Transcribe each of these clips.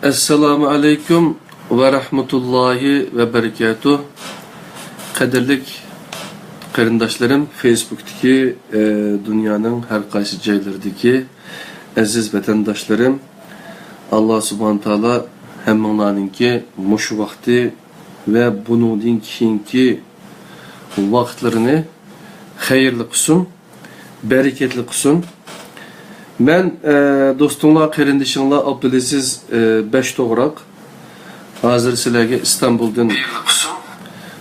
Esselamu Aleyküm ve Rahmetullahi ve Berekatuh. Kadirlik qarindaşlarım, Facebook'taki dünyanın her qaysı joylaridagi aziz vatandaşlarım, Allah subhanahu taala hammalarninki mushu vaqti ve bundan keyingi vaqtlarini hayırlı qilsin, bereketli qilsin. Ben dostumla, qarindishinglar Abdulaziz Beshto'g'roq. Hozir sizlarga İstanbul'dan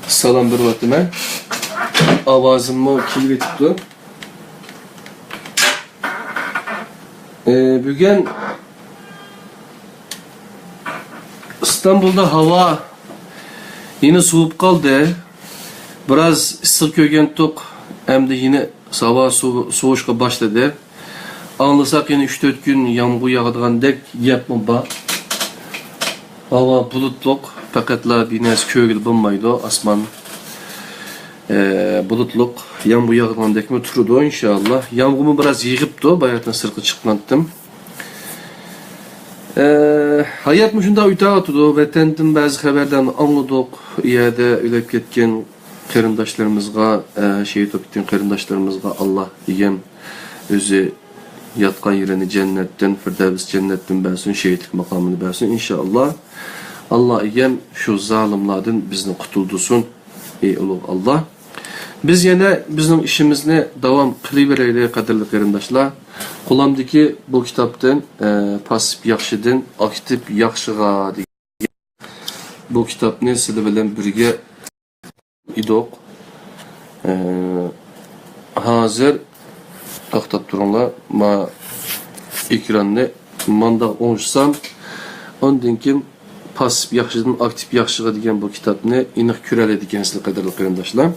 salom beryapman. Ovozimni kelib yetibdi. Bugun İstanbul'da hava yine soğuk kaldı. Biraz ısık ko'rgandik. Hem de yine hava soğuşqa başladı. Anlasak yine 3-4 gün yağmur yağdığandek yapma bak. Hava bulutluk, fakatla bir naz kögül bulmaydı asman. Bulutluk, yağmur yağdığandek mi turdu inşallah. Yağmurumu biraz yığıptı, bayattan sırkı çıklanttım. Hayat mı şunda uytağı vatandan bazı haberden anladık. İyade ölüp ketken qarindaşlarımızga, şehit olup ketken qarindaşlarımızga Allah degen özü yatkan yerini cennetten, firdevs cennetten bersin, şehitlik makamını bersin inşallah. Allah igen şu zalimlardan bizni kutuldursun. Ey ulug' Allah. Biz yine bizim işimizni devam qiliveraylik qadirli qarindoshlar. Qo'limdagi bu kitaptan pasif yaxshidan aktiv yaxshiga degan bu kitapni sizlar bilan birga idoq. Hozir to'xtab turinglar. Ma ekranni manda o'ngishsam, ondan keyin pasif yaxshidan aktiv yaxshiga degan bu kitapni aniq ko'radi ekansizlar qadrli qarindoshlar.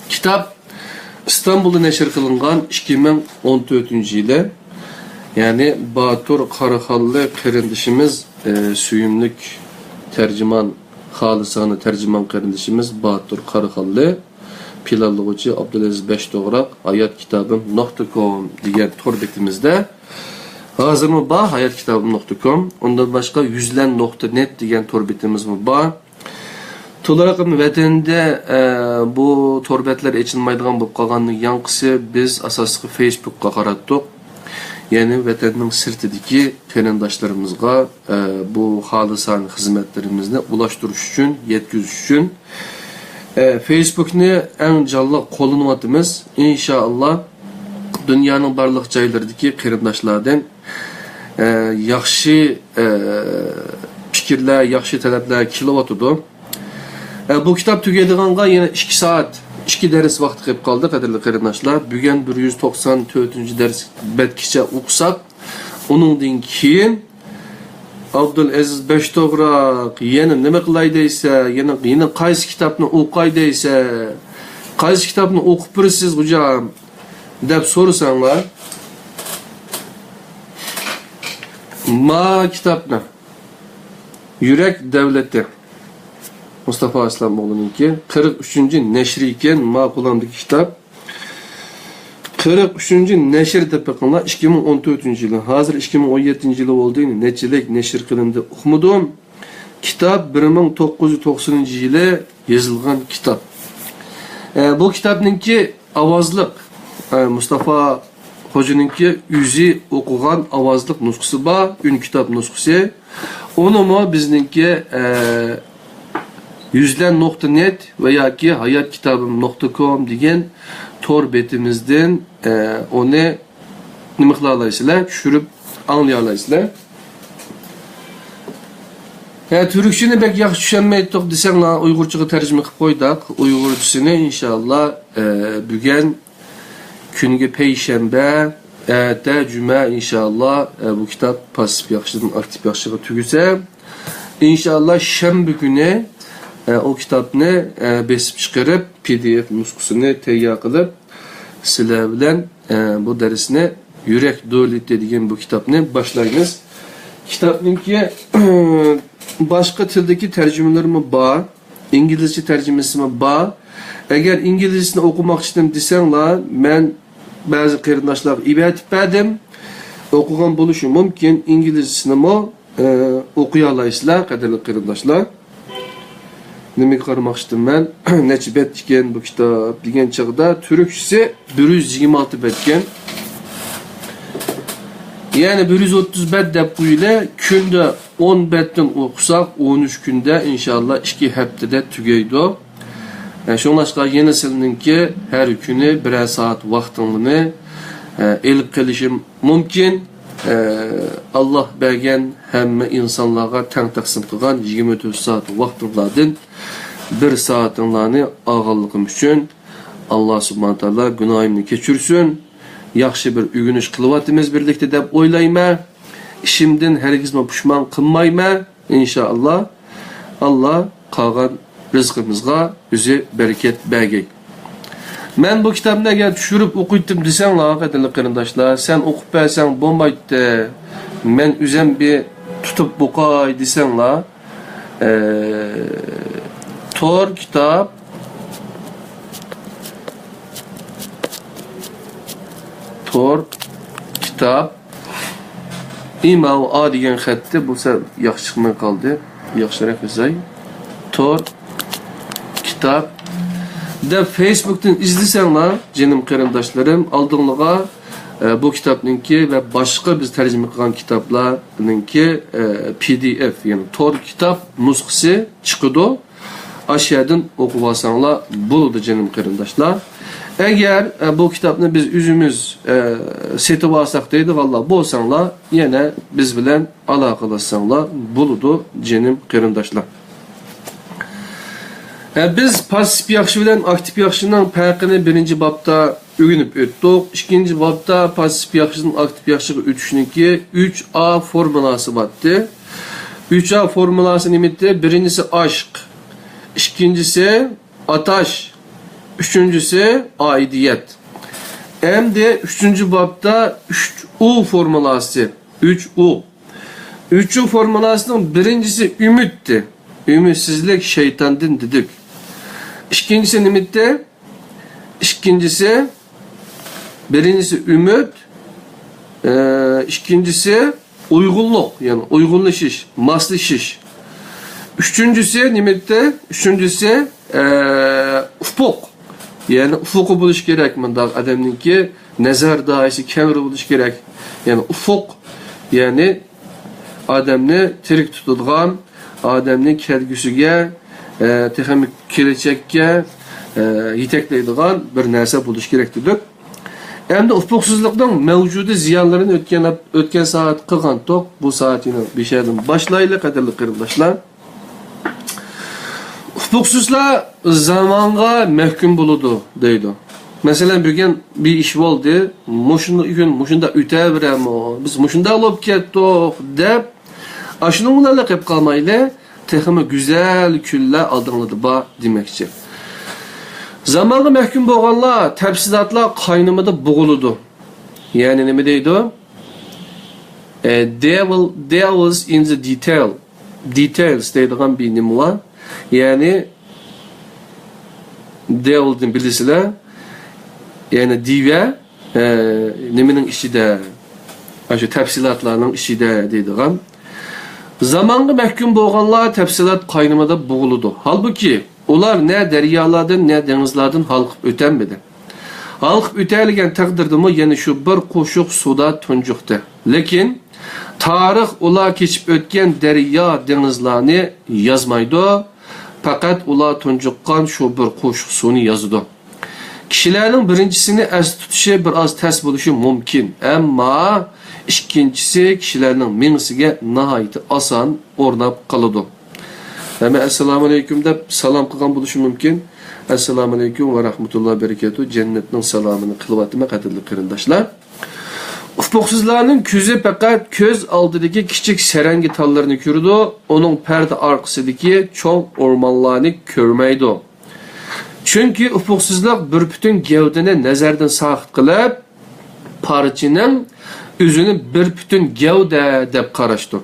Kitap İstanbul'da neşr kılıngan 2014 yılı. Yani Batur Karahallı qarindishimiz suyumluk tercüman halisani tercüman qarindishimiz Batur Karahallı planlovchi Abdulaziz Beshto'g'roq hayotkitabim.com degan tor betimizda hozirmi bor hayotkitabim.com, undan boshqa yuzlan.net degan tor betimiz bor. To'laraqim vatanda bu torbetler echilmaydigan bo'lib qolganning yanqisi biz asosli Facebook'ga qaratdik. Yani vatanning sirtidagi qarindoshlarımızga bu xolisan xizmatlarimizni ulaştırış uchun, yetkazish uchun Facebook'ni eng jonli qo'llanayapmiz. İnşallah dünyanın barliq joylaridagi qarindoshlardan yaxshi fikrlar, yaxshi talablar kelyapti. Bu kitap tugaydiganga yine 2 saat, 2 ders vaqti qolib qoldi qadrli qarindoshlar. Bugun 194 ders betkicha o'qisak, uningdan keyin Abdulaziz Beshto'g'roq yana nima qilay deysa, yana qaysi kitobni o'qay deysa, qaysi kitobni o'qib tursiz hujam deb so'rasanglar, ma kitobni Yurak davlati Mustafa Aslamoğlu'nunki 43. neşri iken ma'qulamdagi kitap 43. neşr deb bakınlar 2014 yılı. Hazır 2017 yılı olduğunu neçilik neşr kılındı uqmadım. Kitap 1990 yılı yazılgan kitap. Bu kitapninki avazlık Mustafa Hoca'nınki yüzü okugan avazlık nusxası var, ün kitap nusxası. Onu mu bizninki Yüzlen.net veya ki hayatkitabim.com degan tor betimizden onu nima qila olasizlar, tushirib anglay olasizlar. Türkçeni bek yaxshi tushunmaydik desanglar, Uyg'urchaga tarjima qilib qo'ydik. Uyg'urchasini inshaalloh bugun kungi payshanba, erta juma inshaalloh bu kitap pasif yaxshidan aktiv yaxshiga tugasa, inshaalloh shanba kuni o kitapni besib chiqarib PDF nusxasini tayyor qilib sizlar bilan bu darsni Yurak davlati degan bu kitapni boshlaymiz. Kitapninki boshqa tildagi tarjimalarimi bor, inglizcha tarjimasimi bor. Agar inglizcasini o'qimoqchidim desanglar, men ba'zi qarindoshlarga ibatib berdim. O'qigan bo'lishi mumkin. İngilizcesini okuya alaysizlar, qadrli qarindoshlar. Nimaga qaramoqchidim men? Necha bet ekan bu kitob degan chog'da turkchisi 126 bet ekan. Yani 130 bet deb qo'yinglar, kunda 10 betdan o'qisak 13 kunda inshaalloh 2 haftada tugaydi. Şoňlaşqa yeni sizninki her kuni 1 saat vaqtingni elib qilishim mumkin. Allah bergen hamma insonlarga teng taqsim qilgan 24 saat vaqtinglardan 1 saatinglarni og'irligim uchun Allah subhanahu taala gunohimni kechirsin. Yaxshi bir ügünüş qılıvatimiz birlikte deb o'ylayman. İşimden hergizme pushman qilmayman. İnşallah Allah qolgan rizqimizga o'zi bereket bergey. Men bu kitobni agar tushirib o'qiydim desanglar, qadrli qarindoshlar, sen o'qib bersang bo'lmaydi. Men o'zim bir tutib o'qay desanglar, Tor kitob Tor kitap İmam A degan xatda bo'lsa yaxshi chiqmay qoldi. Yaxshiroq yozay. Tor kitap da Facebook'tan izlesanglar, canım qarindoshlarım, oldingizga bu kitapninki ve başka biz tercüme qilgan kitaplarninki PDF, yani Tor kitap nusxasi chiqadi. Aşağıdan o'qib olsanglar bo'ladi canım qarindoshlar. Eğer bu kitapni biz özümüz setib alsak deydi, valla bo'lsanglar, yine biz bilen aloqalashsanglar bo'ladi canım qarindoshlar. Biz pasif yaxshi bilan aktiv yaxshining farqini birinchi babda o'rganib o'tdik. Ikkinchi babda pasif yaxshining aktiv yaxshiga o'tishniki 3A formulasi bordi. 3A formulasi nimati? Birincisi aşk, ikincisi ataş, üçüncüsü aidiyet. Hem de üçüncü babda 3U formulası. 3U. 3U formulasının birincisi ümitti. Ümitsizlik şeytandan dedik. İkincisi nimitte? İkincisi, birincisi ümit, ikincisi uygunluk, yani uygunlaşış, maslaşış. Üçüncüsü nimitte? Üçüncüsü ufuk. Yani ufuku buluş gerek mi? Adamınki nazar daisi kemri buluş gerek. Yani ufuk, yani adamını tirik tutulgan, adamın kelgüsüge, texnik kelecekke yetekleydigan bir narsa buluş gerek dedik. Hem de ufuksuzluktan mevcudu ziyanlarını ötken saat qilgan tok, bu saatini bir şeyden başlayla qadrli qarindoshlar. Ufuksuzlar zamanga mahkum buludu deydi. Mesela bir iş oldu, muşunda öteviremo, biz muşunda alıp kettik deb, aşının ularla qep qalmayla, texmi güzel küller aldığınladı ba demekçi. Zamanı mahkum bolganlar, təfsilatlar qaynımada boğuludu. Yani ne deydi? Devils in the details deydiğen bir nimi var. Yani devil'din bilisizler. Yani dive niminin işi de, şu təfsilatlarının işi de deydiğen. Zamanı mahkum bolganlar təfsilat qaynımada boğuludu. Halbuki ular ne deryalardan ne denizlerden halkıp ötenmedi. Halkıp ötelgen takdirde mi yani şu bir koşuk suda tuncuktu. Lekin tarih ular geçip ötken derya denizlerini yazmaydı. Fakat ular tuncukkan şu bir koşuk sunu yazdı. Kişilerin birincisini ez tutuşu biraz ters buluşu mümkün. Ama ikincisi kişilerin minisiga nahayeti asan ornap kalıdı. Hemen Esselamu Aleyküm de salam qilgan bo'lishi mumkin. Assalomu alaykum va rahmatullohi barakatuh. Jannatning salomini qilib qadrli qarindoshlar. Ufuqsizlarning ko'zi faqat ko'z oldidagi kichik sarangi tallarni ko'rdi, uning parda orqasidagi cho'ng o'rmonlarni ko'rmaydi. Chunki ufuqsizlar bir butun gavdani nazardan soqit qilib, parchining o'zini bir butun gavda deb qarashdi.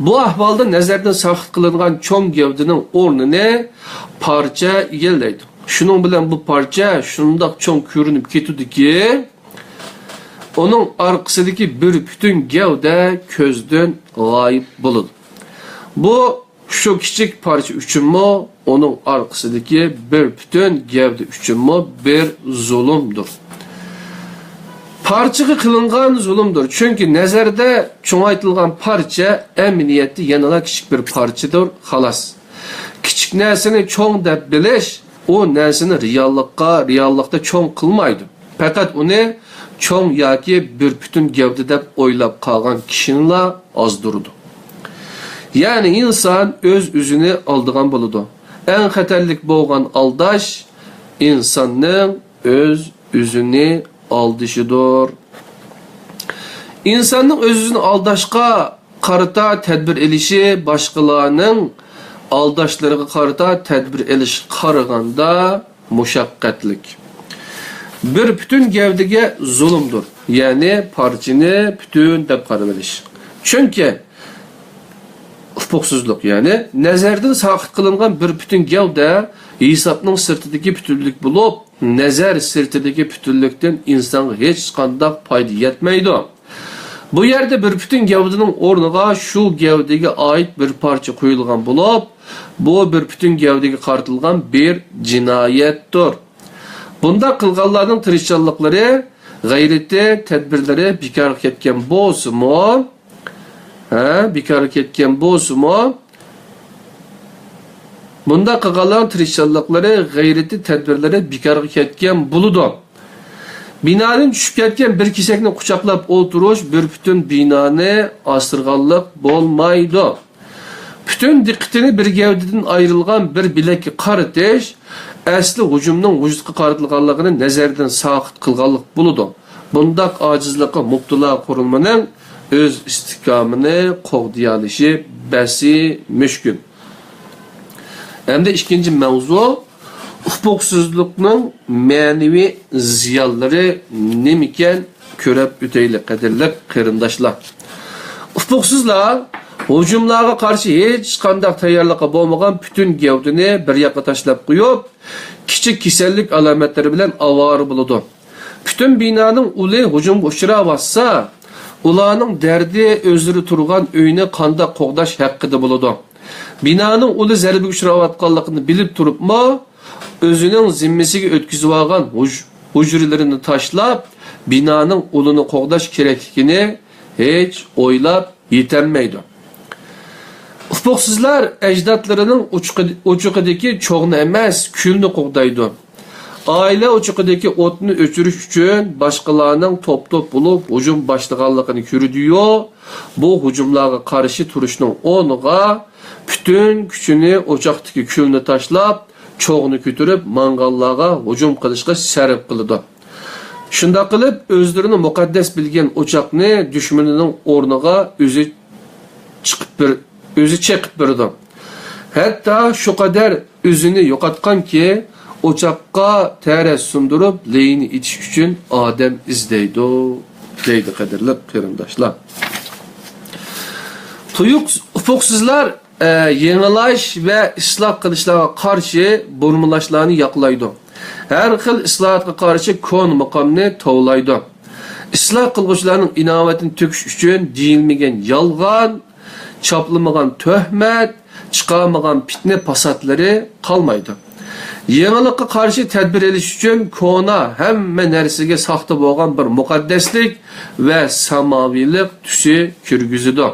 Bu ahvalda nazardan soqit qilingan cho'ng gavdining o'rnini parcha egallaydi. Shunun bilan bu parcha shundoq cho'ng ko'rinib ketadiki, onun arkasındaki bir bütün gövde közden gayip bulur. Bu şu küçük parça üçün mü, onun arkasındaki bir bütün gövde üçün mü bir zulümdür. Parçaga kılıngan zulümdür. Çünkü nezarda çoğaytılgan parça emniyeti yanına küçük bir parçadır, halas. Küçük nesini çoğun dep biliş, o nesini reallıkta çoğun kılmaydı. Fakat onu çoğun yaki bir bütün gövde dep oylap kalgan kişinin azdırdı. Yani insan öz üzünü aldığan buludu. En xatarlik boğan aldaş, insanın öz üzünü aldışıdır. İnsanın öz üzünü aldaşqa qarata tedbir elişi, başqalarının aldaşlarına qarata tedbir eliş qaraganda muşaqqatlik. Bir bütün gevdege zulümdür. Yani parçını bütün dep qarabeliş. Çünkü hukuksuzluk yani nezardan saqit kılıngan bir bütün gevde hesapның sırtidagi bütünlük bulup nazar sırtidagi bütünlükten insanga hech qanday foyda yetmaydi. Bu yerde bir bütün gevdenin orniga şu gevdege ait bir parça koyulgan bulup bu bir bütün gevdege qartılgan bir cinayettir. Bunda kılganlarning tirishchanliklari, g'ayrati, tadbirlari bekor ketgan bo'lsa-mu, bekor ketgan bo'lsa-mu, bunda kılganların tirishchanliklari, g'ayrati, tadbirlari bekor ketgan bo'ladi. Binadan tushib ketgan bir kesakni quchoqlab o'tirish bir bütün binani asırganlık bo'lmaydi. Bütün diqqatini bir gavdadan ayrılgan bir bilakka qaratish asli hujumning vujudga qaratilganligini nazardan saqit qilganlik bo'ladi. Bundaq ojizlikqa mubtalo qurilmaning öz istiqomini qo'g'diyalishi basi müşkün. Hem de ikinci mevzu hukuksuzlukning ma'naviy ziyonlari nemiken ko'rib o'taylik qadrli qarindoshlar. Hukuksuzlar hujumlarga qarshi hech qanday tayyorliqi bo'lmagan bütün gavdini bir yoqqa tashlab qo'yib, kichik kasallik alomatlari bilan avora bo'ladi. Bütün binoning uli hujumga uchrayotsa, ularning dardi o'zlari turgan uyni qanday qo'g'dash haqida bo'ladi. Binoning uli zarbiga uchrayotganligini bilib turibmi, o'zining zimmasiga o'tkazib olgan hujralarini tashlab, binoning ulini qo'g'dash kerakligini hech o'ylab yetenmaydi. Hukuksuzlar ecdatlarının uçuqidagi çoğunu emas, külni qo'g'daydi. Aile uçuqidagi o'tni o'chirish uchun boshqalarning top-top bo'lib hujum boshlaganligini ko'rdiyu, bu hujumlarga qarshi turishning o'rniga bütün kuchini o'choqdagi külni tashlab, çoğunu ko'tarib mangallarga hujum qilishga sarf qiladi. Shunda qilib o'zlarini muqaddas bilgan o'choqni dushmanining o'rniga o'zi çekip birdi. Hatta şu kadar özünü yo'qotgan ki o'choqqa tara sundurup leyni itish uchun odam izlaydi, deydi qadrli qarindoshlar. Tuyuq hukuksuzlar yenilash ve isloh qilishlarga qarshi burmilashlarni yoqlaydi. Her xil islohotga qarshi kon maqomni tovlaydi. Isloh qilguvchilarning inovatini to'kish uchun deyilmagan yolg'on, çaplamagan töhmet, çıkarmagan fitne pasatları kalmaydı. Yenilikka karşı tedbir eliş için kona hemme nersige saxta boğan bir mukaddeslik ve samavilik tüsü kürgüzüdü.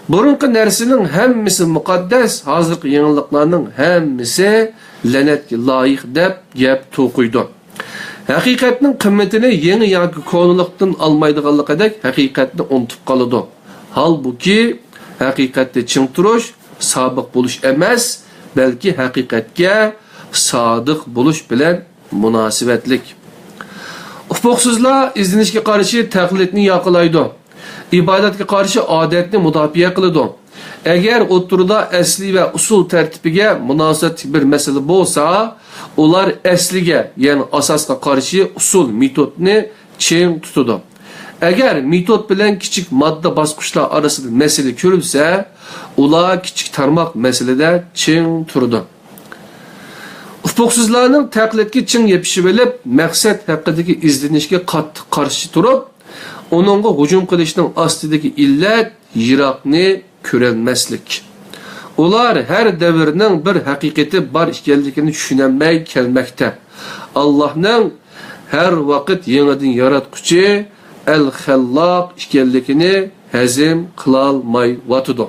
Burunki nersinin hemmisi mukaddes, hazırki yeniliklarının hemmisi lanetki layık dep gep toquydu. Hakikatinin kıymetini yeni yoki konulikten almaydiganlık edek hakikatini unutup kalıdı. Halbuki haqiqatda ching turish sobiq bo'lish emas, balki haqiqatga sodiq bo'lish bilan munosabatlik. Huquqsizlar izlanishga qarshi taqlidni yoqlaydi. Ibodatga qarshi odatni mudofaa qiladi. Agar o'ttirida asli va usul tartibiga munosabatli bir masala bo'lsa, ular asliga, ya'ni asosga qarshi usul metodni ching tutadi. Eğer metod bilen küçük madde basqıçlar arasında mesele görülse, ular küçük tarmak meselede çing turdu. Hukuksuzlarning taqlidga ching yepishib olib, maqsad haqidagi izlanishga qattiq qarshi turib, onunğa hücum qilishning ostidagi illat yiroqni ko'rolmaslik. Ular har davrning bir haqiqati bor ekanligini tushunolmay kelmoqda. Allohning har vaqt yangidan yaratquchi al-Xalloq ekanligini hazm qilolmay yotidi.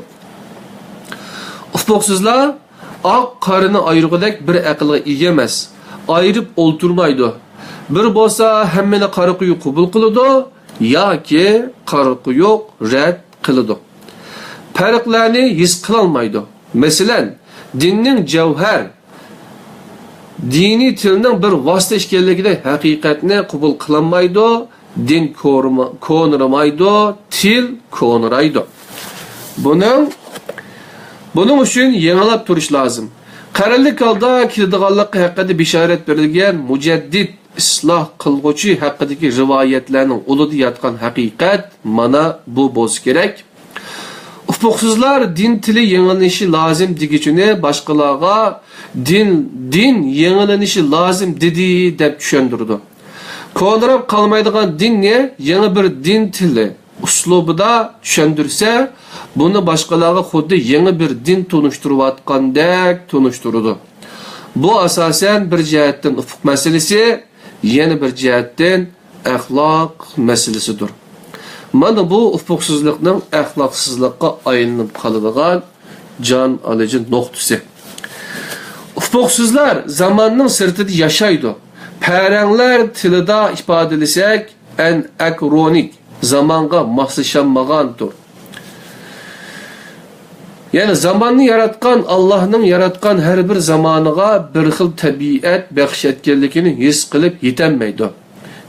Ufuqsizlar oq qorini ayirg'idek bir aqlga ega emas. Ayirib o'ltirmaydi. Bir bo'lsa hammani qari quyuq qabul qiladi yoki qari quyuq rad qiladi. Farqlarni his qilolmaydi. Masalan, dinning javhar, diniy tilning bir vosita ekanligida haqiqatni qabul qilolmaydi, din ko'niramaydi, til ko'niraydi. Bunun uchun yangilab turish lozim. Qaralik holda keladiganligi haqida bishorat berilgan mujaddid isloh qilg'uchi haqidagi rivoyatlarning ulida yotgan haqiqat mana bu bo'lsa kerak. Ufuqsizlar din tili yangilanishi lozim degichini boshqalarga din yangilanishi lozim dedi deb tushundirdi. Ko'ndirib qolmaydigan dinni yangi bir din tili uslubida tushundirsa, buni boshqalarga xuddi yangi bir din tunishtirayotgandek tunishtirdi. Bu asosan bir jihatdan ufuq masalasi, yana bir jihatdan axloq masalasidir. Mana bu ufuqsizlikning axloqsizlikqa aylanib qoladigan jon olajin nuqtasi. Ufuqsizlar zamonning sirtida yashaydi. Paranglar tilida ifodalasak, anakronik, zamonga moslashanmagandir. Yani zamanni yaratgan, Allah'ның yaratgan her bir zamaniga bir xil tabiat baxsh etganligini his qilib yetenmeydi.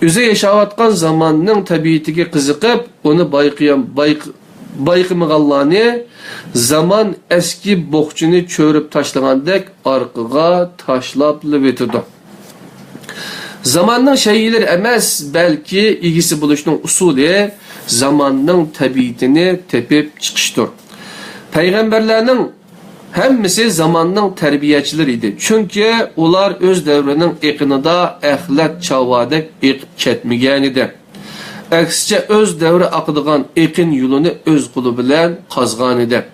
O'zi yashayotgan zamanning tabiatiga qiziqib, uni bayqamaganlarni zaman eski bo'qchini cho'rib tashlagandek orqaga tashlab o'tadi. Zamanning shaylar emas, balki egisi bo'lishning usuli zamanning tabiatini tepib chiqishdir. Peygamberlerinin hemmisi zamanның terbiyeçiler idi. Çünkü ular öz devrinin eqinida ahlat çavadek eqib ketmegen idi. Aksice öz devri aqıdığan eqin yolunu öz qulu bilen qazgan idi.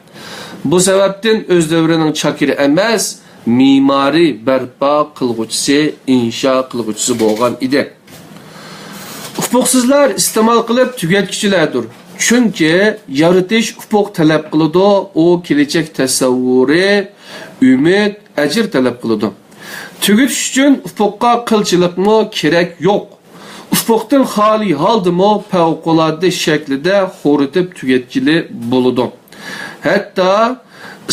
Bu sebepten öz devrinin çakiri emas, mimari berpa qılğuchisi, inşa qılğuchisi bolgan idi. Ufuqsizlar istemal qilib tugatkichilardir. Çünkü yaratish ufuq talab qiladi, o kelajak tasavvuri, umid, ajr talab qiladi. Tugutish uchun ufuqqa qilchilikmi kerak yo'q. Ufuqdan xoli holdimi favqulodda shaklida xo'ritib tugatgili bo'ladi. Hatto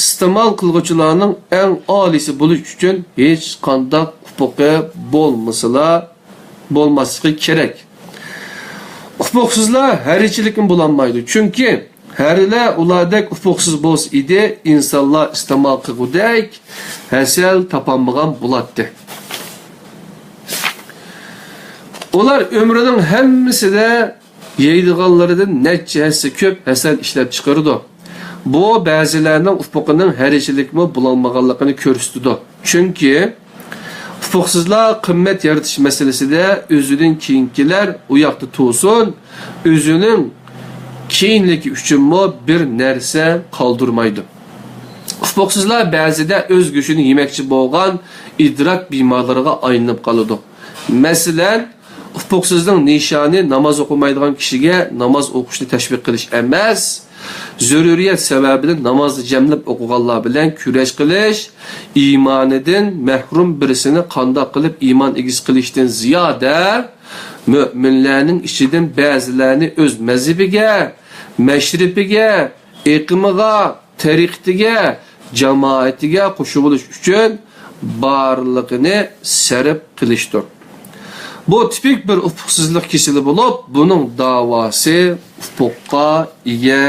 iste'mol qiluvchilarning eng olisi bo'lish uchun hech qanday ufuqi bo'lmasligi kerak. Ufuqsizlar harichilikni bulanmaydı. Çünkü harilar ulardek ufuqsiz bo'ls idi, insonlar iste'mol qilgudek hasal topolmagan bo'lardi. Ular ömrünün hammasida yeydiganlaridan necha hassa ko'p hasal ishlab chiqardi. Bu ba'zilarning ufuqining harichilikmi bulanmaganligini ko'rsatdi. Çünkü ufuqsizlar qimmat yaratish masalasida o'zidan keyingilar u yoqda to'sin, o'zining keyinligi uchunmi bir narsa qoldirmaydi. Ufuqsizlar ba'zida o'z go'shini yemoqchi bo'lgan idrok bemorlariga aylanib qoladi. Masalan, ufuqsizning nishoni namoz o'qimaydigan kishiga namoz o'qishni tashviq qilish emas, zururiyat sababidan namozni jamlab o'qiganlar bilan kurash qilish, iymonidan mahrum birisini qandoq qilib iymon egiz qilishdan ziyoda mo'minlarning ichidan ba'zilarini o'z mazhabiga, mashribiga, iqimiga, tariqatiga, jamoatiga qo'shib olish uchun barligini sarf qilishdir. Bu tipik bir ufuqsizlik kesili bo'lib, buning davosi ufuqqa ega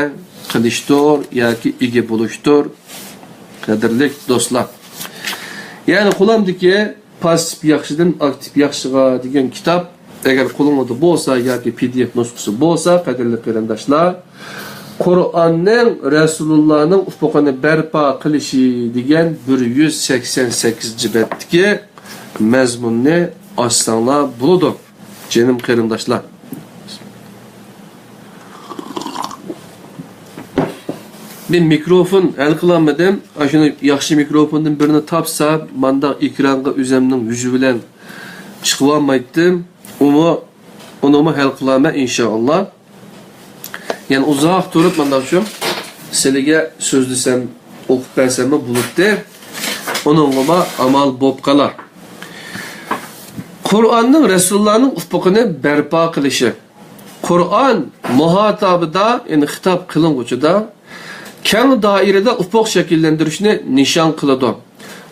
qilishdir yoki ega bo'lishdir. Qadrli do'stlar. Ya'ni qo'limdagi passib yaxshidan aktiv yaxshiga degan kitob agar qo'lingizda bo'lsa yoki PDF nusxasi bo'lsa, qadrli qarindoshlar, Qur'onning Rasulullohning ufuqini barpo qilishi degan 188-betdagi mazmunni açsanlar buludu. Canım qarindoshlar. bir mikrofon el kılamadım. Şunu yaxşı mikrofondan birini tapsa, manda ekranga özümnün yüzü bilen çıkıp almaydım. Onu hal kılama inşallah. Yani uzak durup manda şu sizge söz desem, okup bersem buluptu. Onunla amal bop kalar. Kur'an'ın Resulullah'ın ufukunu berpa kılışı. Kur'an muhatabıda, yani hitap kılınğıcıda, keng dairede ufuk şekillendirişini nişan kılıdı.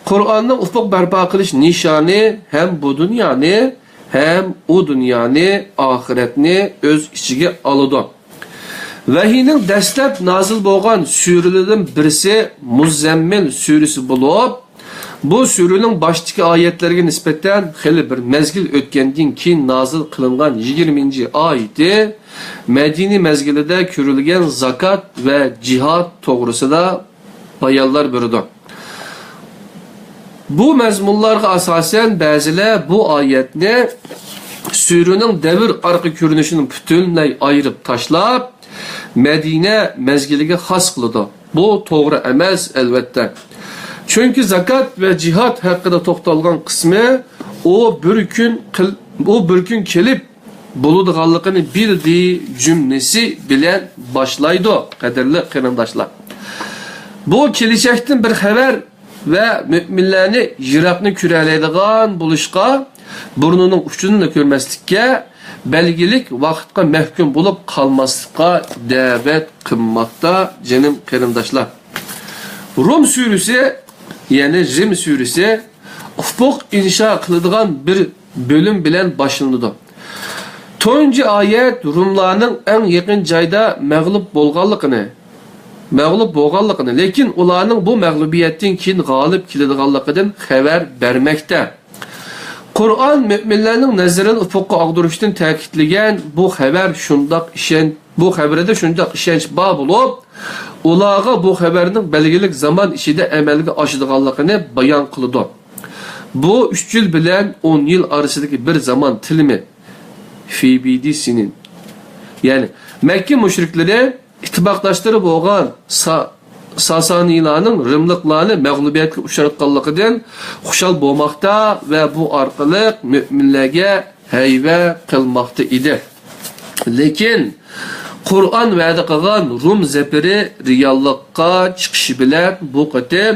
Kur'an'ın ufuk berpa kılış nişanı hem bu dünyanı hem o dünyanı, ahiretini öz içige alıdı. Vahiyning dastlab nazil bo'lgan suralardan birisi Muzammil surasi bo'lib, bu suraning boshidagi oyatlarga nisbatan xili bir mezgil o'tgandan keyin nazil qilingan 20-oyati Madina mezgilida ko'rilgan zakat va jihad to'g'risida bayonlar berdi. Bu mazmunlarga asosan ba'zilar bu oyatni suraning davr orqa ko'rinishini butunlay ayirib tashlab Medine mezgiliga xas qiladi. Bu to'g'ri emas albatta. Çünkü zakat ve cihat hakkında to'xtalgan qismi o bir gün kelib bo'ladiganligini bildiği cümlesi bilen başlaydı. Qadrli qarindoshlar. Bu kelişektin bir haber ve müminlerini yiroqni ko'ralaydigan bo'lishqa, burnunun uçunu ko'rmaslikka, belgilik vaqtga mahkum bulup kalmaslıkka davet kılmakta canım qarindoshlar. Rum suresi yani Rim suresi ufuk inşa kılıdığan bir bölüm bilen başlandı. 9. ayet Rumlarning en yakın joyda mag'lub bo'lganligini, lekin ularning bu mag'lubiyatdan keyin g'olib keladiganligidan xabar bermoqda. Kur'an müminlerinin nazarini ufukka agduruştan ta'kidlagan bu xabarda shundoq ishonch bor bo'lib, ularga bu xabarning belgilik zaman ichida amalga oshadiganligini bayon qildi. Bu 3 yil bilan 10 yil orasidagi bir zaman tilimi FBD'sinin, yani Mekke müşrikleri ittifoqdoshlari bo'lgan Sasanilarning Rimliklarni mag'lubiyatga uchratganligidan xushal bo'lmoqda ve bu orqali müminlarga hayva qilmoqda edi. Lekin Kur'an va'da qilgan Rum zafari reallikqa chiqishi bilan bu qatim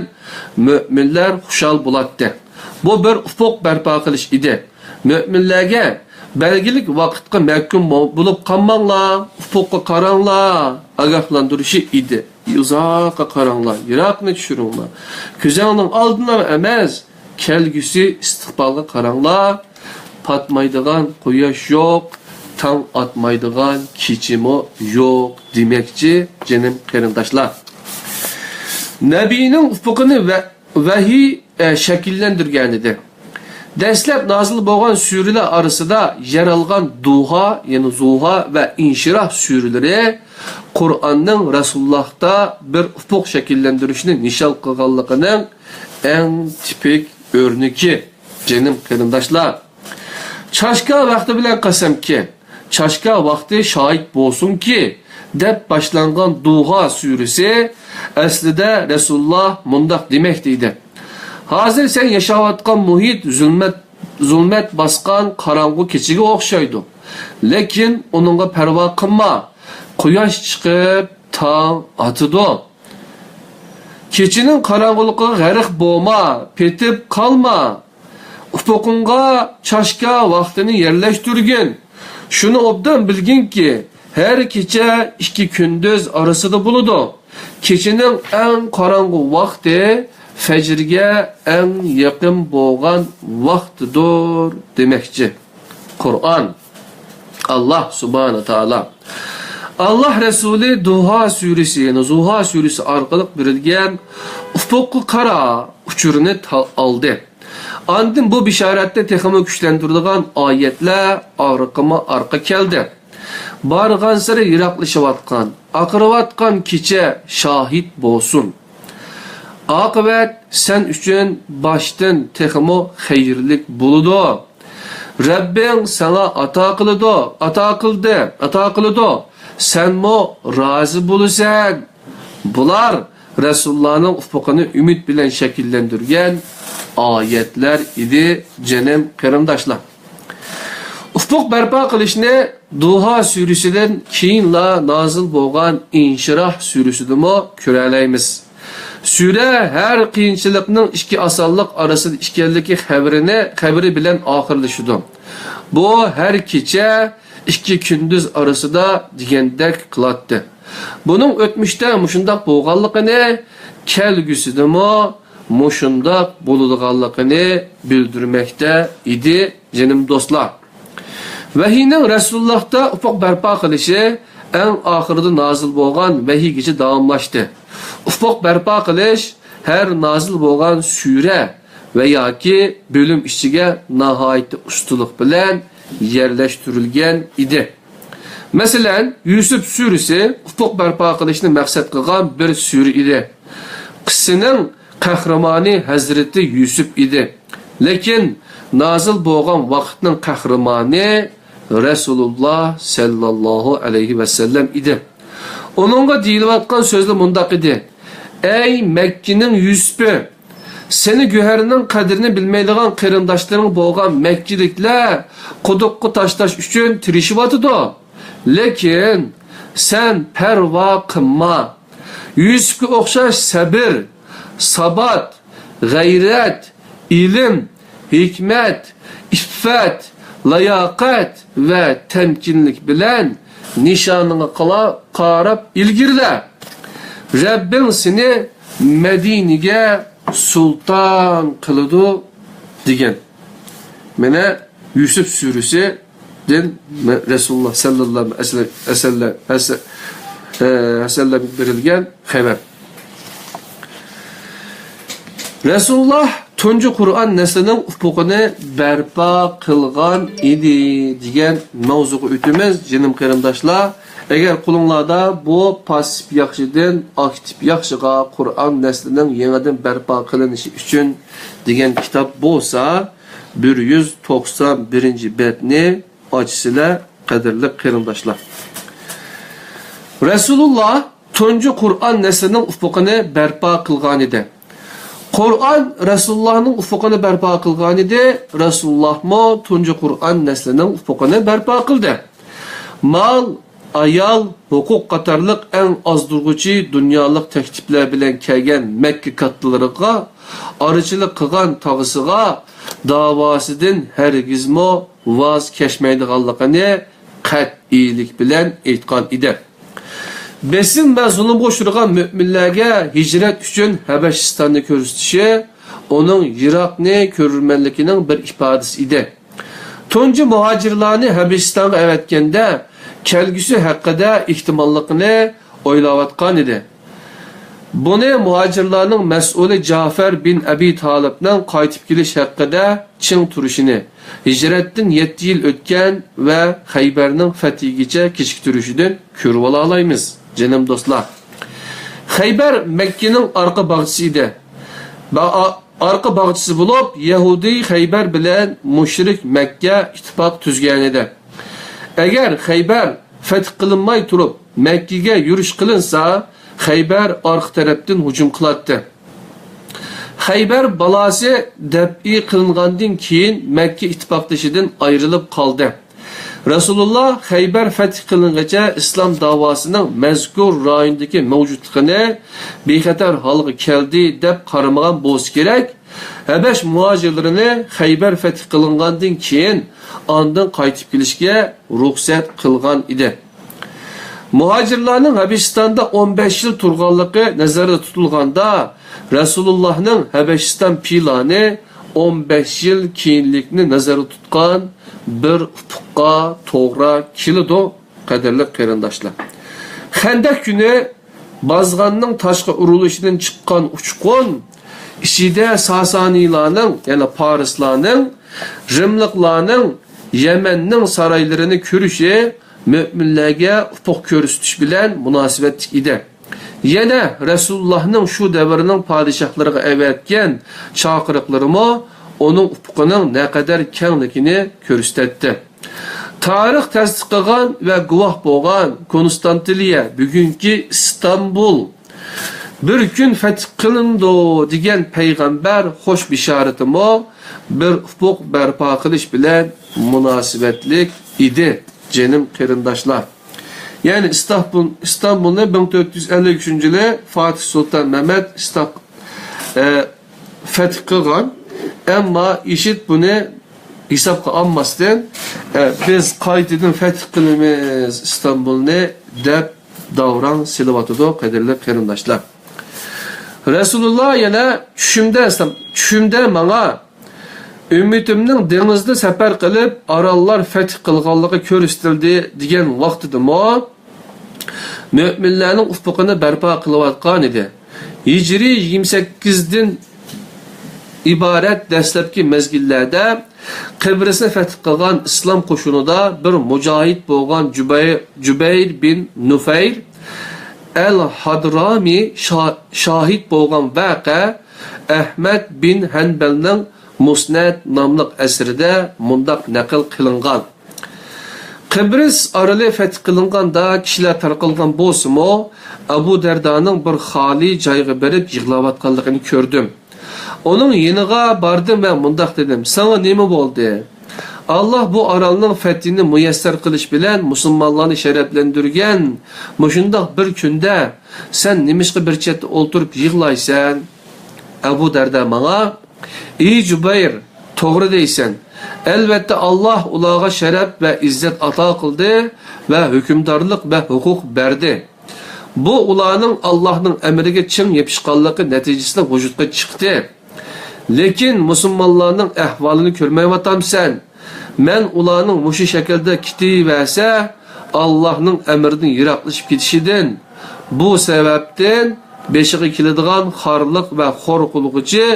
müminlar xushal bo'ladi. Bu bir ufuq barpo qilish edi. Müminlarga belgilik vaqtga mahkum bo'lib qolmanglar, ufuqqa qaranglar, ogohlantirishi edi. Uzaqa qaranglar, yiroqni tushiringlar. Ko'zingning oldina emas, kelgusi istiqbolga qaranglar. Patmaydigan quyosh yo'q, tong atmaydigan kechimi yo'q demakchi canım qarindoshlar. Nabiyning ufuqini vahiy shakllantirgan edi. Dastlab nazil bo'lgan suralar orasida yer olgan Duha, yani Zuha ve İnşirah suraları Kur'an'ның Resulullah'ta bir ufuk şekillendirişini nişan qilganligining en tipik örneki canım qarindoshlar. Çaşka vakti bilen qasamki, çaşka vakti şahit bo'lsin ki deb başlangan Duha suresi aslida Resulullah mundaq demoqda. Hazır sen yaşayotgan muhit zulmet baskan karangu keçiga o'xshaydi. Lekin onunla perva qilma. Quyosh chiqib, tong atidi. Keçinin qarang'uligiga g'arq bo'lma, petib qolma. Ufuqingga chashka vaqtini yerlashtirgin. Shuni obdan bilginki, her kecha 2 kunduz orasida bo'ladi. Keçinin en qarang'u vaqti fecrge en yakın bo'lgan vaqtidir demekçi. Kur'an, Allah subhanahu taala. Allah Resulü Duha suresi, yani Zuha suresi arkalık verilgen ufukku kara uçurunu aldı. Andın bu bişarette tekimi güçlendirilgen ayetler arka keldi. Bargan sıra yiroqlashyotgan, aqirayotgan kecha şahit bo'lsin. Akıbet sen üçün baştan tekimo hayırlık buludu. Rabbin sana ata kıldı. Sen mo razı bulusan. Bular Resulullah'ın ufukunu ümit bilen şekillendirgen ayetler idi canım kırımdaşlar. Ufuk berpa qilishni Duha suresidan keyinla nazil bo'lgan Inshirah suresidami ko'ralaymiz. Sura har qiyinchilikning ikki osonlik orasida ekanligi xabari bilan oxirlashadi. Bu har kecha ikki kunduz orasida degandek qiladi. Buning o'tmishda mushundaq bo'lganligini, kelgusidami mushundaq bo'ladiganligini bildirmoqda edi, jinim do'stlar. Vahiyning Resulullah'da ufuk berpa qilishi en ahirida nazil bo'lgan vahiygacha davomlashdi. Ufuk berpa qilish her nazil bo'lgan sura ve yoki bölüm ichiga nihoyat ustulik bilan yerlashtirilgan edi. Masalan, Yusuf surasi ufuk berpa qilishni maqsad qilgan bir sura edi. Qissaning qahramoni Hazreti Yusuf edi. Lekin nazil bo'lgan vaqtning qahramoni Resulullah sallallahu aleyhi ve sellem idi. Onunla deyilayotgan sözle mundaq idi. Ey Mekke'nin Yusuf'u, seni güherinin qadrini bilmeydiğin qırındaşların bo'lgan Mekkelikler quduqqa tashlash uchun tirishibotidi. Lekin sen perva qilma. Yusuf'ga o'xshash sabr, sabat, g'ayrat, ilm, hikmet, iffat, layaqat ve temkinlik bilen nişanını qarab ilgirle. Rabbin seni Medine'ge sultan kılıdı degen. Mene Yusuf suresi den Resulullah sallallahu aleyhi ve sellem verilgen haber. Resulullah tuncu Kur'an neslinin ufukunu berpa kılgan idi degan mavzuga o'timiz, jinim qarindoshlar. Agar qulinglarda bu pasif yaxshidan aktiv yaxshiga Kur'an neslinin yangidan berpa qilinishi uchun degan kitob bo'lsa, 191-betni ochsizlar, qadrli qarindoshlar. Resulullah tuncu Kur'an neslinin ufukunu berpa kılgan idi. Kur'an Resulullah'ın ufukunu berpa kılgan idi. Resulullah mı tuncu Kur'an neslinin ufukunu berpa kıldı. Mal, ayal, hukuk qatarlıq en azdırgıcı dünyalık teklifler bilen kelgen Mekke katlılarına arıcılık kılgan tağısıga davasıdın hergizmo vaz keşmeydiğanlıqını qat'ilik bilen aytgan idi. Besin ve zulüm boşurgan müminlerge hicret üçün Habeşistan'ı körüstüşü, onun Irak'ını körülmenlikinin bir ifadesi idi. Tuncu muhacirlarını Habeşistan'a evetkende, kelgüsü hakkında ihtimallıkını oylavatkan idi. Bunu muhacirlarının mesulü Cafer bin Abi Talib'nin qaytib kelish hakkında çın turuşunu, hicretten 7 yıl ötken ve Xayber'nin fethigice kechiktirishini körüp alaymiz. Canım dostlar. Xayber Mekke'nin arka bağçısıydı. Arka bağçısı bulup Yahudi Xayber bilen müşrik Mekke ittifak tüzgen edi. Eğer Xayber feth kılınmay turup Mekke'ye yürüyüş kılınsa Xayber arka taraftan hücum kılattı. Xayber balası deb'i kılıngandan keyin Mekke ittifakdaşıdan ayrılıp kaldı. Resulullah Xayber fethi kılıngacha İslam davasının mezkur rayondaki mevcutluğunu bexatar halga keldi deb qaramagan bo'lsa kerak. Habeş muhacirlerini Xayber fethi kılıngandan keyin ondan qaytib kelishga ruxsat qilgan edi. Muhacirlarning Habeşistan'da 15 yıl turganlığı nazarda tutulganda Resulullah'ның Habeşistan planı 15 yıl keyinlikni nazarda tutgan bir ufukka to'g'ri keladi, qadrli qarindoshlar. Xandaq kuni Bazg'anning tashqi urilishidan chiqqan uchqun ichida Sasaniylarning, ya'ni Parislarning, Rimliklarning, Yemenning saroylarini ko'rishi müminlarga ufuk ko'rsatish bilan munosabatli edi. Yana Resulullah'ның shu davrining podshohlariga avatgan chaqiriqlarimi onun ufuqının ne kadar kengligini ko'rsatdi. Tarix tasdiqlagan ve guvoh bo'lgan Konstantiniya, bugünkü İstanbul bir gün feth qilindi degan payg'ambar xo'sh bishoratimi bir ufuq barpo qilish bilan munosabatlik edi jinim qarindoshlar. Yani İstanbul'da 1453 yılı Fatih Sultan Mehmet feth qilgan. Ama işit bunu hesapga almasdan biz qaytadan feth qilamiz İstanbul'ni deb davran silavatıda qadirli qarindoshlar. Rasululloh yana tushimda menga ümmetimning dengizda safar qilib orollar feth qilganligi ko'rsatildi degan vaqtidami mo'minlarning ufuqini barpo qilayotgan edi. Hijriy 28 dan iborat dastlabki mezgillarda Kıbrısni feth qilgan islom qo'shinida bir mujohid bo'lgan Jubayr bin Nufayr el-Hadrami şahid bo'lgan vaqa Ahmad bin Hanbalning Musnad nomli asrida mundaq naql qilingan. Kıbrıs oroli feth qilinganda kishilar tarqalgan bo'lsa-mu, Abu Dardaning bir xoli joyga berib yig'layotganligini ko'rdim. Onun yeniga bardim ve mundaq dedim. Sana nima bo'ldi? Allah bu orolning fethini muyassar qilish bilan musulmonlarni sharaflantirgan. Mushundaq bir kunda sen nimishqa bir chetda o'ltirib yig'laysan? Abu Darda menga, "Ey Jubayr, to'g'ri deysan. Elbette Allah ularga sharaf ve izzat ato qildi ve hukmdorlik ve huquq berdi. Bu ularning Allah'ning emriga chin yepishqanligi natijasida vujudga chiqdi. Lekin musulmonlarning ahvolini ko'rmayapamsan. Men ularning mushu shaklda ketaversa, Allohning amridan yiroqlashib ketishidan, bu sababdan beshiga keladigan xorliq va xo'r qilg'uchi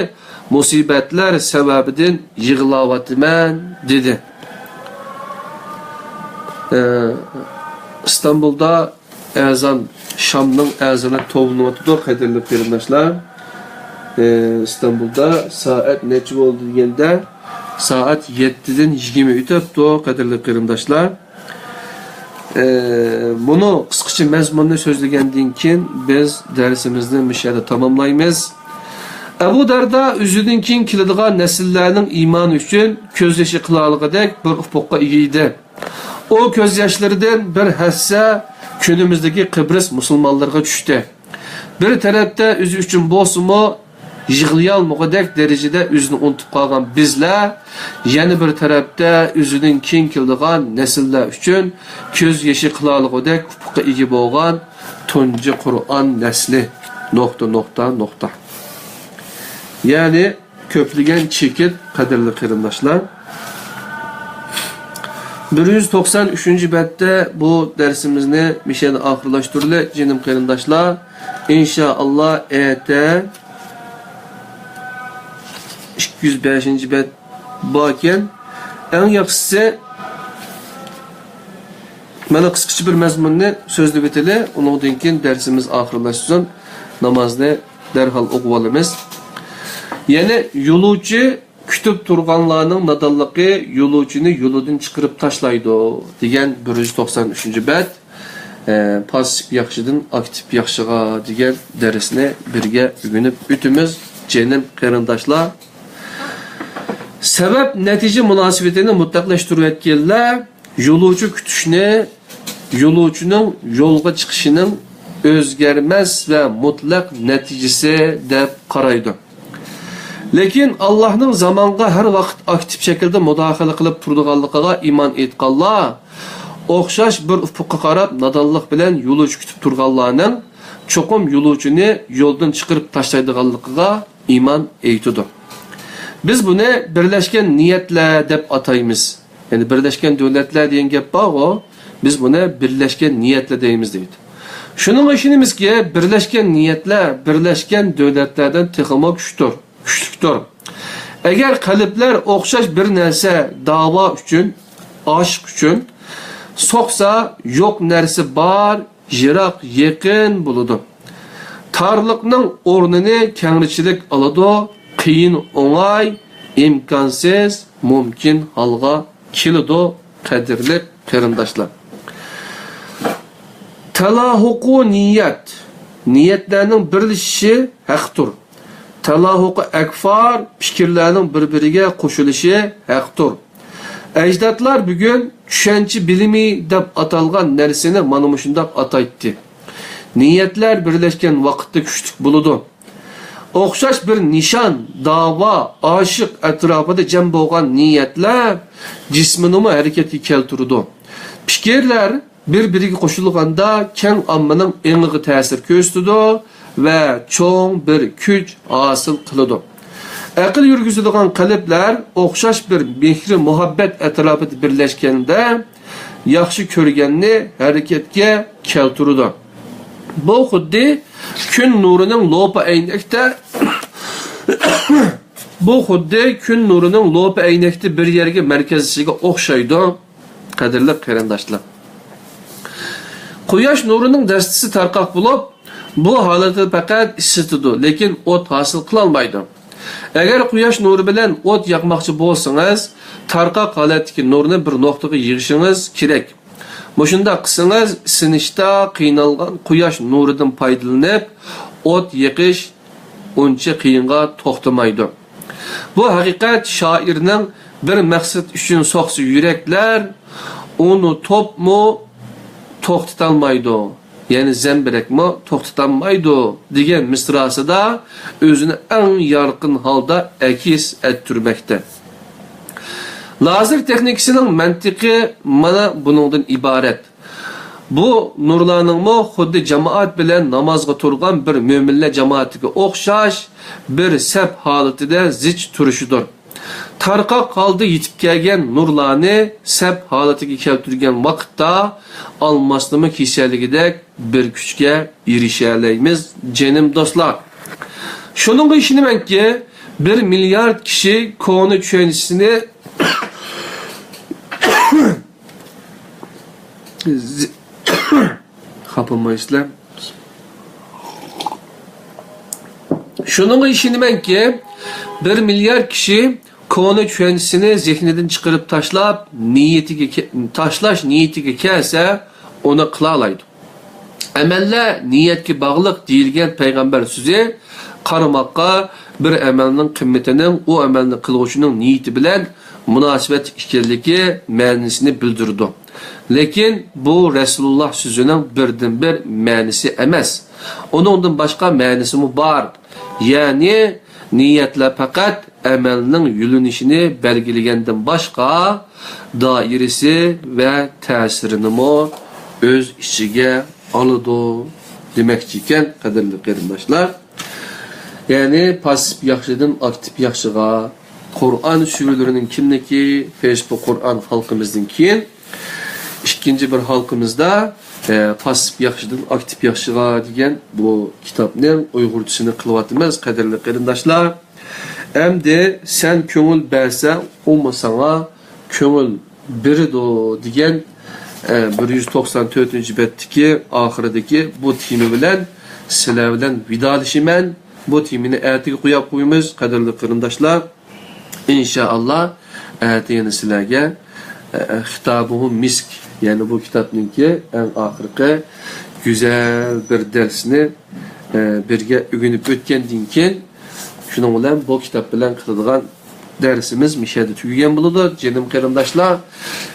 musibatlar sababidan yig'layapman" dedi. İstanbul'da azan Şam'ның azanı to'lanyapti, qadrli qarindoshlar. İstanbul'da saat necha bo'ldi deganda saat 7'den 20 o'tibdi, qadrli qarindoshlar. Bunu qisqacha mazmunni so'zlagandan keyin biz darsimizni mishada tamomlaymiz. Abu Darda o'zidan keyin keladigan nasllarning iymoni uchun ko'z yoshi qilaligidek bir ufuqqa ega edi. O ko'z yoshlaridan bir hassa günümüzdeki Kıbrıs musulmonlarga tushdi. Bir tarafda o'zi uchun bo'lsa-mu yig'layolmagudak darajada o'zini unutib qolgan bizlar, yana bir tarafda o'zining keng keladigan nasllar uchun ko'z yoshi qilaligidek ufuqqa ega bo'lgan tunji Qur'on nasli ... Yani köpligen çekit qadrli qarindoshlar. 193. bette bu dersimizni mişeni ahırlaştırılı jinim qarindoshlar. İnşallah ete 205. bet baken en yaxshisi mana qisqacha bir mazmunni so'zlab o'tili, undan keyin dersimiz ahırlaşsın, namozni darhol o'qib olamiz. Yani yo'lovchi kütüp turganlarning nadonligi yo'lovchini yo'lidan chiqarib tashlaydi degan 193. bet pasif yaxshidan aktiv yaxshiga degan darsni birga o'rganib o'tamiz jinim qarindoshlar. Sebep natija munosabatini mutlaqlashtirayotganlar yo'lovchi kutishni yo'lovchining yo'lga chiqishining o'zgarmas va mutlaq natijasi deb qaraydi. Lekin Allah'ның zamanға her vaqt aktif şekilde müdahale qilib turdiganligiga iman etganlar, o'xshash bir ufuqqa qarab nadonlik bilan yo'lovchi kutib turganlarning cho'qim yo'lovchini yo'ldan chiqarib tashlaydiganligiga iman etdi. Biz buni birlashgan niyatlar deb ataymiz. Yani birlashgan davlatlar degan gap bor, biz buni birlashgan niyatlar deymiz deydi. Shuning uchunimizki, birlashgan niyatlar birlashgan davlatlardan texmo kuchdir. Eğer qalblar o'xshash bir narsa davo uchun, aşk uchun soqsa, yo'q narsa bor, yiroq yaqin bo'ladi. Tarliqning o'rnini kengrichilik oladi, qiyin o'ng'ay, imkonsiz, mumkin holga keladi, qadrli qarindoshlar. Talahuqu niyat niyetlerinin birleşişi haktır. Talahuqi akfar, fikirlerinin birbiriga qo'shilishi haktır. Ecdatlar bugün düşençi bilimi deb atalgan narsani mana mushundaq ataytdi. Niyetler birleşken vakitte güçlük buludu. Okşaş bir nişan, dava, aşık etrafında cem boğan niyetler cisminimi hareketi kelturdu. Fikirler birbiriga qo'shilganda keng ommaning engiga ta'sir ko'rsatdi ve çoğun bir güç asıl kılıdı. Akıl yürgüzüdüğün kalpler okşaş bir mehri muhabbet etrafında birleşkende yaxşı körgenini hareketke kelturdu. Bu xuddi gün nurunun lopa eynekte bir yerge merkezisiga o'xshaydi. Qadrli qarindoshlar. Quyosh nurining dastisi tarqaq bo'lib, bu holatda faqat isitadi, lekin o't hosil qila olmaydi. Agar quyosh nuri bilan o't yoqmoqchi bo'lsangiz, tarqaq holatdagi nurni bir nuqtaga yig'ishingiz kerak. Mushunda qilsangiz, sinishda qiynalgan quyosh nuridan foydalanib, o't yiqish uncha qiyinga to'xtamaydi. Bu haqiqat shoirning bir maqsad uchun so'qsi yuraklar uni topmu to'xtatolmaydi. Yani zembirekmi to'xtatolmaydi degan misrasida o'zini eng yorqin holda akis ettirmoqda. Lazer texnikasining mantiqi mana buningdan iborat. Bu nurlarningmi xuddi jamoat bilan namozga turgan bir mo'minlar jamoatiga o'xshash bir saf holatida zich turishidir. Tarqaq holda yetib kelgan nurlarni saf holatiga keltirgan vaqtda almasnimi kasalligidek bir kuchga erisha olamiz, jinim do'stlar. Shuningga ishonamanki, 1 milliard kishi koni tushanisini Kapılmayızlar. Şununla işinimenki 1 milyar kişi konu çöğüntüsünü zihneden çıkarıp taşlaş niyetiga kelse onu kılalaydı. Emelle niyetki bağlılık deyilgen peygamber sözü qaramakka bir emelinin kıymetinin o emelini kılgıçının niyeti bilen münasebet ikirliki ma'nisini bildirdi. Lekin bu Resulullah sözünün birden bir ma'nisi emas. Onundan başka ma'nisi mi var? Yani niyetler fakat emelinin yürünüşünü belgileyenden başka dairesi ve tesirini mi öz içige alıdı demekçiken kaderli qarindoshlar. Yani pasif yaxşıdan aktif yaxşıga Kur'an sürülerinin kimdeki Facebook Kur'an halkımızın kim? İkinci bir halkımızda pasif yaxşıdan aktif yaxşıga degan bu kitapның Uygurçasını qılıvatımız qaderli qarindoshlar. Endi sen köngül bersen olmasana köngül birido degan 194. betdeki ahirideki bu temi bilen sizlar bilen vidalashiman. Bu temini ertigi qo'yib qo'yamiz qaderli qarindoshlar. İnşallah yine sizlerge Hitabuhu Misk yani bu kitapninki en ahirki güzel bir dersini birge ögünüp ötkendan keyin şunun bilan bu kitap bilan qiladigan dersimiz mishada tugagan bo'ladi. Jinim qarindoshlar,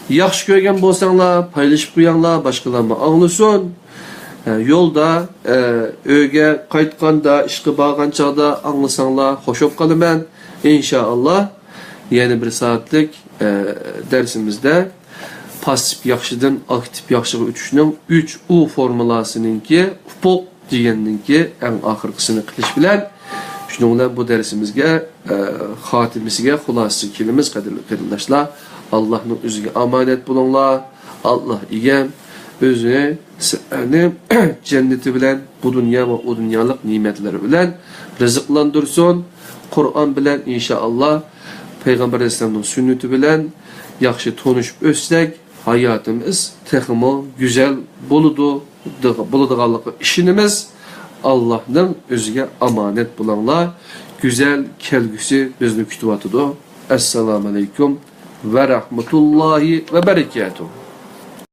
yaxshi ko'rgan bo'lsanglar, paylaşib qo'yinglar, boshqalarga anglasin. Yo'lda uyga qaytganda, ishga borgan chog'da anglasanglar, xush bo'lib qolaman. İnşallah yeni bir saatlik dersimizde pasif yaxşıdan aktif yaxşıga o'tishning 3U formulasınınki UPOQ deganninki en ahirgisini qilish bilan shuning bilan bu dersimizga xotimasiga xulosasi kelamiz qadrli qarindoshlar. Allohning o'ziga omonat bo'linglar. Alloh egam o'zini sizlarni jannati bilan bu dunyo va o dunyolik ne'matlari bilan rizqlantirsin. Kur'an bilen inşallah Peygamber Aleyhisselam'ın sünneti bilen yaxşı tanışıp ötsek hayatımız texmo güzel buluduğallığı işinimiz Allah'ın özüge amanet bulanlar güzel kelgüsü bizni kütüvatıdır. Esselamu Aleyküm ve Rahmetullahi ve Berekatuhu.